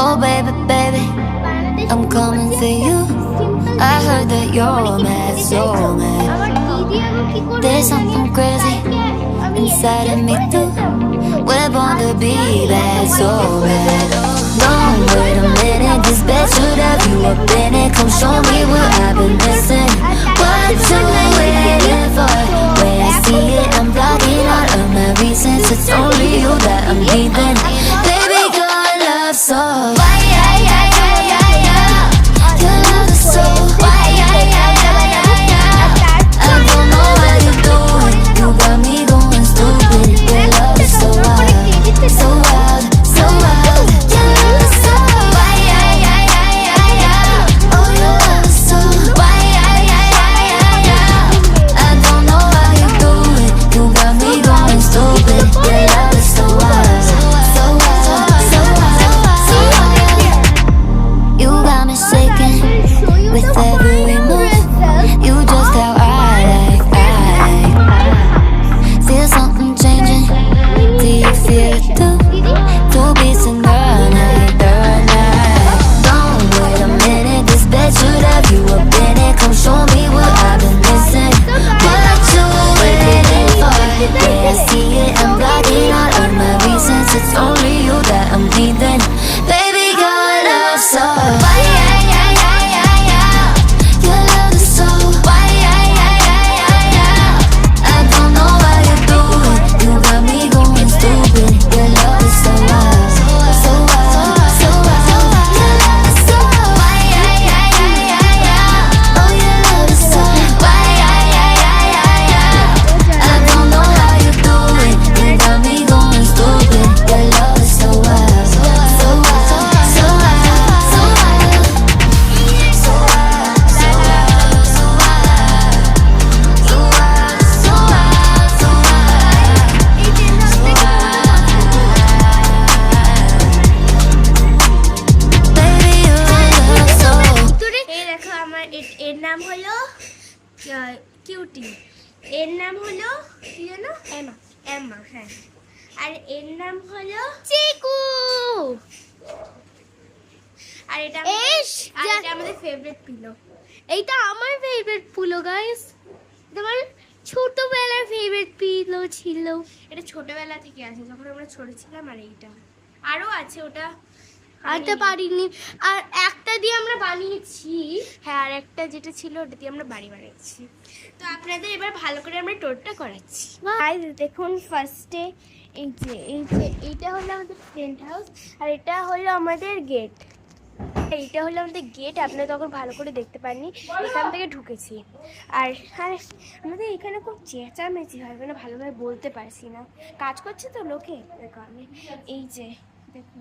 Oh baby, baby, I'm coming for you. I heard that you're mad, so mad. There's something crazy inside of me too. We're born to be bad, so bad. No, wait a minute, this bed should have you up in it. Come show me what I've been missing. What you waiting for? When I see it, I'm blocking all of my reasons. It's only you that I'm needing. Baby, your love so. Why, your love is so. Why, I don't know what you're doing. You got me going stupid. Your love is so wild, so wild, so wild. Your love is so. Why, oh, your love is so. Why, I don't know what you're doing. You got me going stupid. Your love is so wild, so wild, so wild, so wild. You got me shaking with every move. You just how I like. Feel something changing. Do you feel it too? Two beats and girl night. Don't wait a minute. This bed should have you up in it. Come show me what I've been missing. What you waiting for? Yeah, I see it. I'm blocking all of my reasons. It's only you that I'm needing. Baby, your love so. Your love is so. I don't know what you're doing. You got me going stupid. Your love is so wild, so wild, so wild. Your love is so. Oh, your love is so. I don't know how you're doing. You got me going stupid. Your love is so wild, so wild, so wild, so wild, so wild, so wild, so wild, so wild, so wild, so baby, you look so. এই দেখো আমার এর নাম হলো cutie, এর নাম হলো কি জানো, এমা, এমা, হ্যাঁ, আর এর নাম হলো চিকু। আর এটা আমাদের ফেভারিট পিলো। এইটা আমার ফেভারিট পিলো গাইস, তোমার ছোটবেলার ফেভারিট পিলো ছিল। এটা ছোটবেলা থেকে আছে, যখন আমরা ছোট ছিলাম। আর এইটা আরো আছে, ওটা আনতে পারিনি। আর একটা দিয়ে আমরা বানিয়েছি, হ্যাঁ, আর একটা যেটা ছিল ওটা দিয়ে আমরা বাড়ি বানিয়েছি। তো আপনাদের এবার ভালো করে আমরা টোরটা করাচ্ছি। দেখুন, ফার্স্টে এইটা হলো আমাদের টেন্ট হাউস, আর এটা হলো আমাদের গেট। এইটা হলো আমাদের গেট, আপনারা তখন ভালো করে দেখতে পাননি, এখান থেকে ঢুকেছি। আর আমাদের এখানে খুব চেঁচামেচি হয়, মানে ভালোভাবে বলতে পারছি না, কাজ করছে তো লোকে, দেখো আমি এই যে দেখুন,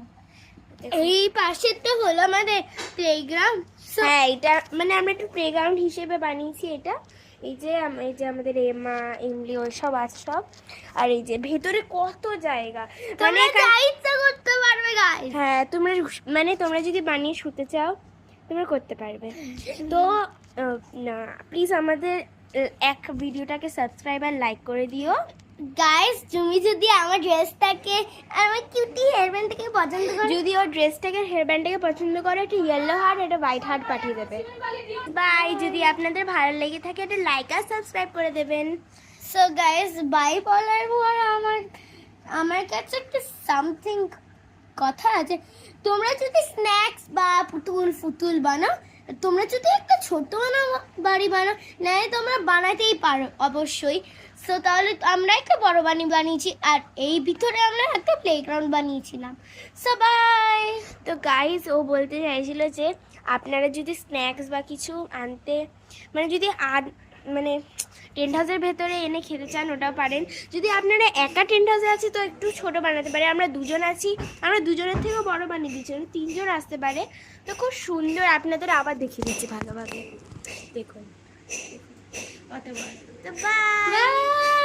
এই পাশেরটা হলো আমাদের প্লেগ্রাউন্ড। হ্যাঁ, এটা মানে আমরা একটু প্লেগ্রাউন্ড হিসেবে বানিয়েছি এটা। এই যে আমাদের এমা, এমলি ওই সব আছে সব। আর এই যে ভেতরে কত জায়গা, মানে ইচ্ছা করতে পারবে গাইস। হ্যাঁ, তোমরা যদি বানিয়ে শুতে চাও তোমরা করতে পারবে। তো না, প্লিজ আমাদের এক ভিডিওটাকে সাবস্ক্রাইব আর লাইক করে দিও গাইস। তুমি যদি আমার ড্রেসটাকে, আমার কিউটি হেয়ারব্যান্ডটাকে পছন্দ করো, যদি ওর ড্রেসটাকে হেয়ারব্যান্ডটাকে পছন্দ করো, একটা ইয়েলো হার্ট, একটা হোয়াইট হার্ট পাঠিয়ে দেবে। বাই। যদি আপনাদের ভালো লেগে থাকে একটা লাইক আর সাবস্ক্রাইব করে দেবেন। সো গাইস, বাই বলার পর আমার কাছে একটা সামথিং কথা আছে। তোমরা যদি স্ন্যাক্স বা ফুতুল বানাও, তোমরা যদি একটা ছোট বাড়ি বানাও, না তোমরা বানাতেই পারো অবশ্যই। সো তাহলে আমরা একটা বড় বানিয়েছি, আর এই ভিতরে আমরা একটা প্লেগ্রাউন্ড বানিয়েছিলাম। So bye. তো গাইস, ও বলতে চাইছিল যে আপনারা যদি স্ন্যাক্স বা কিছু আনতে, মানে যদি মানে টেন্ট হাউসের ভেতরে এনে খেতে চান, ওটাও পারেন। যদি আপনারা একা টেন্ট হাউসে আছে তো একটু ছোট বানাতে পারে। আমরা দুজন আছি, আমরা দুজনের থেকেও বড় বানিয়ে দিচ্ছি, 3জন আসতে পারে। তো খুব সুন্দর, আপনাদের আবার দেখিয়ে দিচ্ছি ভালোভাবে, দেখুন কত বড়। তো বাই।